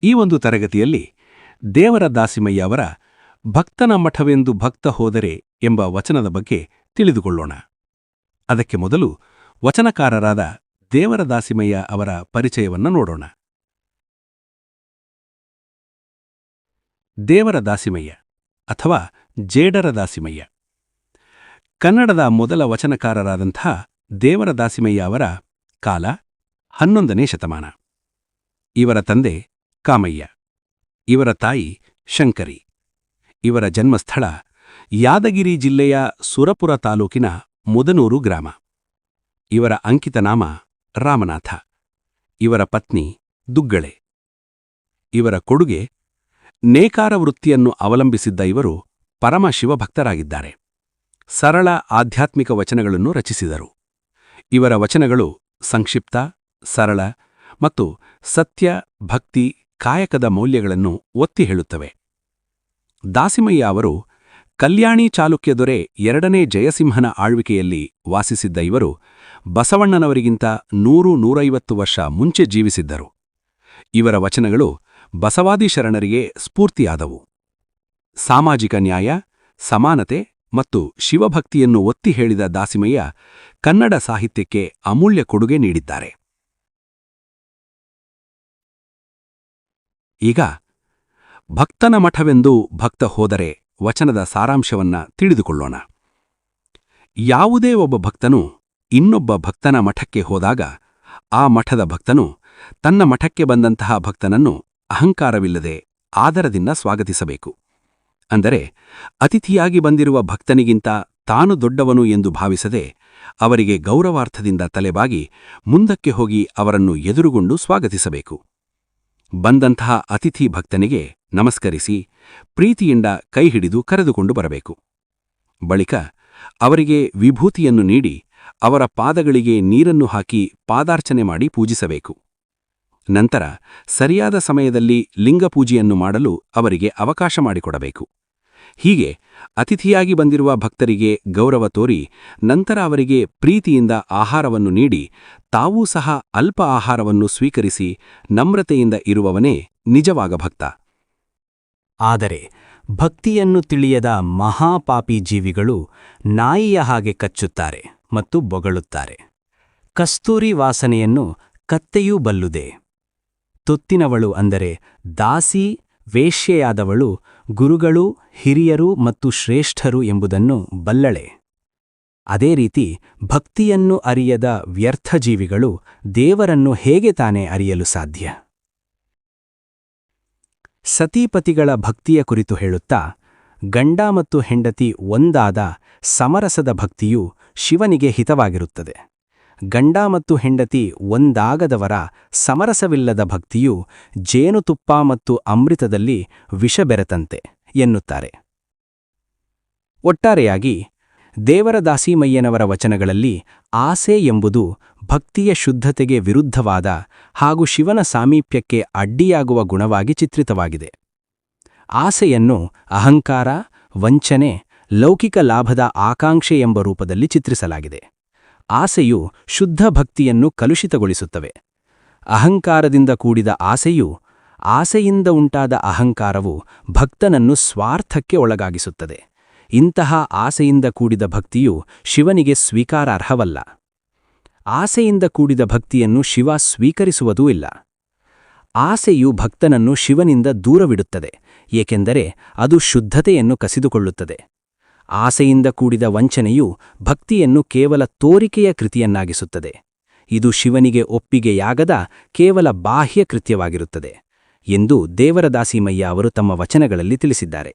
ಈ ಒಂದು ತರಗತಿಯಲ್ಲಿ ದೇವರ ದಾಸಿಮಯ್ಯ ಅವರ ಭಕ್ತನ ಮಠವೆಂದು ಭಕ್ತ ಹೋದರೆ ಎಂಬ ವಚನದ ಬಗ್ಗೆ ತಿಳಿದುಕೊಳ್ಳೋಣ. ಅದಕ್ಕೆ ಮೊದಲು ವಚನಕಾರರಾದ ದೇವರ ದಾಸಿಮಯ್ಯ ಅವರ ಪರಿಚಯವನ್ನು ನೋಡೋಣ. ದೇವರ ದಾಸಿಮಯ್ಯ ಅಥವಾ ಜೇಡರ ದಾಸಿಮಯ್ಯ ಕನ್ನಡದ ಮೊದಲ ವಚನಕಾರರಾದಂಥ ದೇವರ ದಾಸಿಮಯ್ಯ ಅವರ ಕಾಲ 11ನೇ ಶತಮಾನ. ಇವರ ತಂದೆ ಕಾಮಯ್ಯ, ಇವರ ತಾಯಿ ಶಂಕರಿ. ಇವರ ಜನ್ಮಸ್ಥಳ ಯಾದಗಿರಿ ಜಿಲ್ಲೆಯ ಸುರಪುರ ತಾಲೂಕಿನ ಮುದನೂರು ಗ್ರಾಮ. ಇವರ ಅಂಕಿತನಾಮ ರಾಮನಾಥ. ಇವರ ಪತ್ನಿ ದುಗ್ಗಳೆ. ಇವರ ಕೊಡುಗೆ ನೇಕಾರ ವೃತ್ತಿಯನ್ನು ಅವಲಂಬಿಸಿದ್ದ ಇವರು ಪರಮ ಶಿವಭಕ್ತರಾಗಿದ್ದಾರೆ. ಸರಳ ಆಧ್ಯಾತ್ಮಿಕ ವಚನಗಳನ್ನು ರಚಿಸಿದರು. ಇವರ ವಚನಗಳು ಸಂಕ್ಷಿಪ್ತ, ಸರಳ ಮತ್ತು ಸತ್ಯ, ಭಕ್ತಿ, ಕಾಯಕದ ಮೌಲ್ಯಗಳನ್ನು ಒತ್ತಿ ಹೇಳುತ್ತವೆ. ದಾಸಿಮಯ್ಯ ಅವರು ಕಲ್ಯಾಣಿ ಚಾಲುಕ್ಯ ದೊರೆ 2ನೇ ಜಯಸಿಂಹನ ಆಳ್ವಿಕೆಯಲ್ಲಿ ವಾಸಿಸಿದ್ದ ಇವರು ಬಸವಣ್ಣನವರಿಗಿಂತ 100-150 ವರ್ಷ ಮುಂಚೆ ಜೀವಿಸಿದ್ದರು. ಇವರ ವಚನಗಳು ಬಸವಾದಿ ಶರಣರಿಗೆ ಸ್ಫೂರ್ತಿಯಾದವು. ಸಾಮಾಜಿಕ ನ್ಯಾಯ, ಸಮಾನತೆ ಮತ್ತು ಶಿವಭಕ್ತಿಯನ್ನು ಒತ್ತಿ ಹೇಳಿದ ದಾಸಿಮಯ್ಯ ಕನ್ನಡ ಸಾಹಿತ್ಯಕ್ಕೆ ಅಮೂಲ್ಯ ಕೊಡುಗೆ ನೀಡಿದ್ದಾರೆ. ಈಗ ಭಕ್ತನ ಮಠವೆಂದು ಭಕ್ತ ಹೋದರೆ ವಚನದ ಸಾರಾಂಶವನ್ನ ತಿಳಿದುಕೊಳ್ಳೋಣ. ಯಾವುದೇ ಒಬ್ಬ ಭಕ್ತನು ಇನ್ನೊಬ್ಬ ಭಕ್ತನ ಮಠಕ್ಕೆ ಹೋದಾಗ ಆ ಮಠದ ಭಕ್ತನು ತನ್ನ ಮಠಕ್ಕೆ ಬಂದಂತಹ ಭಕ್ತನನ್ನು ಅಹಂಕಾರವಿಲ್ಲದೆ ಆದರದಿಂದ ಸ್ವಾಗತಿಸಬೇಕು. ಅಂದರೆ ಅತಿಥಿಯಾಗಿ ಬಂದಿರುವ ಭಕ್ತನಿಗಿಂತ ತಾನು ದೊಡ್ಡವನು ಎಂದು ಭಾವಿಸದೆ ಅವರಿಗೆ ಗೌರವಾರ್ಥದಿಂದ ತಲೆಬಾಗಿ ಮುಂದಕ್ಕೆ ಹೋಗಿ ಅವರನ್ನು ಎದುರುಗೊಂಡು ಸ್ವಾಗತಿಸಬೇಕು. ಬಂದಂತಹ ಅತಿಥಿ ಭಕ್ತನಿಗೆ ನಮಸ್ಕರಿಸಿ ಪ್ರೀತಿಯಿಂದ ಕೈಹಿಡಿದು ಕರೆದುಕೊಂಡು ಬರಬೇಕು. ಬಳಿಕ ಅವರಿಗೆ ವಿಭೂತಿಯನ್ನು ನೀಡಿ ಅವರ ಪಾದಗಳಿಗೆ ನೀರನ್ನು ಹಾಕಿ ಪಾದಾರ್ಚನೆ ಮಾಡಿ ಪೂಜಿಸಬೇಕು. ನಂತರ ಸರಿಯಾದ ಸಮಯದಲ್ಲಿ ಲಿಂಗಪೂಜೆಯನ್ನು ಮಾಡಲು ಅವರಿಗೆ ಅವಕಾಶ ಮಾಡಿಕೊಡಬೇಕು. ಹೀಗೆ ಅತಿಥಿಯಾಗಿ ಬಂದಿರುವ ಭಕ್ತರಿಗೆ ಗೌರವ ತೋರಿ ನಂತರ ಅವರಿಗೆ ಪ್ರೀತಿಯಿಂದ ಆಹಾರವನ್ನು ನೀಡಿ ತಾವೂ ಸಹ ಅಲ್ಪ ಆಹಾರವನ್ನು ಸ್ವೀಕರಿಸಿ ನಮ್ರತೆಯಿಂದ ಇರುವವನೇ ನಿಜವಾಗ ಭಕ್ತ. ಆದರೆ ಭಕ್ತಿಯನ್ನು ತಿಳಿಯದ ಮಹಾಪಾಪಿ ಜೀವಿಗಳು ನಾಯಿಯ ಹಾಗೆ ಕಚ್ಚುತ್ತಾರೆ ಮತ್ತು ಬೊಗಳುತ್ತಾರೆ. ಕಸ್ತೂರಿ ವಾಸನೆಯನ್ನು ಕತ್ತೆಯೂ ಬಲ್ಲುದೆ. ತೊತ್ತಿನವಳು ಅಂದರೆ ದಾಸಿ, ವೇಶ್ಯೆಯಾದವಳು ಗುರುಗಳು, ಹಿರಿಯರು ಮತ್ತು ಶ್ರೇಷ್ಠರು ಎಂಬುದನ್ನು ಬಲ್ಲಳೆ. ಅದೇ ರೀತಿ ಭಕ್ತಿಯನ್ನು ಅರಿಯದ ವ್ಯರ್ಥ ಜೀವಿಗಳು ದೇವರನ್ನು ಹೇಗೆ ತಾನೇ ಅರಿಯಲು ಸಾಧ್ಯ? ಸತೀಪತಿಗಳ ಭಕ್ತಿಯ ಕುರಿತು ಹೇಳುತ್ತಾ, ಗಂಡ ಮತ್ತು ಹೆಂಡತಿ ಒಂದಾದ ಸಮರಸದ ಭಕ್ತಿಯು ಶಿವನಿಗೆ ಹಿತವಾಗಿರುತ್ತದೆ. ಗಂಡ ಮತ್ತು ಹೆಂಡತಿ ಒಂದಾಗದವರ ಸಮರಸವಿಲ್ಲದ ಭಕ್ತಿಯು ಜೇನುತುಪ್ಪ ಮತ್ತು ಅಮೃತದಲ್ಲಿ ವಿಷ ಬೆರೆತಂತೆ ಎನ್ನುತ್ತಾರೆ. ಒಟ್ಟಾರೆಯಾಗಿ ದೇವರ ದಾಸಿಮಯ್ಯನವರ ವಚನಗಳಲ್ಲಿ ಆಸೆ ಎಂಬುದು ಭಕ್ತಿಯ ಶುದ್ಧತೆಗೆ ವಿರುದ್ಧವಾದ ಹಾಗೂ ಶಿವನ ಸಾಮೀಪ್ಯಕ್ಕೆ ಅಡ್ಡಿಯಾಗುವ ಗುಣವಾಗಿ ಚಿತ್ರಿತವಾಗಿದೆ. ಆಸೆಯನ್ನು ಅಹಂಕಾರ, ವಂಚನೆ, ಲೌಕಿಕ ಲಾಭದ ಆಕಾಂಕ್ಷೆ ಎಂಬ ರೂಪದಲ್ಲಿ ಚಿತ್ರಿಸಲಾಗಿದೆ. ಆಸೆಯು ಶುದ್ಧ ಭಕ್ತಿಯನ್ನು ಕಲುಷಿತಗೊಳಿಸುತ್ತವೆ. ಅಹಂಕಾರದಿಂದ ಕೂಡಿದ ಆಸೆಯಿಂದ ಉಂಟಾದ ಅಹಂಕಾರವು ಭಕ್ತನನ್ನು ಸ್ವಾರ್ಥಕ್ಕೆ ಒಳಗಾಗಿಸುತ್ತದೆ. ಇಂತಹ ಆಸೆಯಿಂದ ಕೂಡಿದ ಭಕ್ತಿಯು ಶಿವನಿಗೆ ಸ್ವೀಕಾರಾರ್ಹವಲ್ಲ. ಆಸೆಯಿಂದ ಕೂಡಿದ ಭಕ್ತಿಯನ್ನು ಶಿವ ಸ್ವೀಕರಿಸುವುದೂ ಇಲ್ಲ. ಆಸೆಯು ಭಕ್ತನನ್ನು ಶಿವನಿಂದ ದೂರವಿಡುತ್ತದೆ, ಏಕೆಂದರೆ ಅದು ಶುದ್ಧತೆಯನ್ನು ಕಸಿದುಕೊಳ್ಳುತ್ತದೆ. ಆಸೆಯಿಂದ ಕೂಡಿದ ವಂಚನೆಯು ಭಕ್ತಿಯನ್ನು ಕೇವಲ ತೋರಿಕೆಯ ಕೃತಿಯನ್ನಾಗಿಸುತ್ತದೆ. ಇದು ಶಿವನಿಗೆ ಒಪ್ಪಿಗೆಯಾಗದ ಕೇವಲ ಬಾಹ್ಯ ಕೃತ್ಯವಾಗಿರುತ್ತದೆ ಎಂದು ದೇವರ ದಾಸಿಮಯ್ಯ ಅವರು ತಮ್ಮ ವಚನಗಳಲ್ಲಿ ತಿಳಿಸಿದ್ದಾರೆ.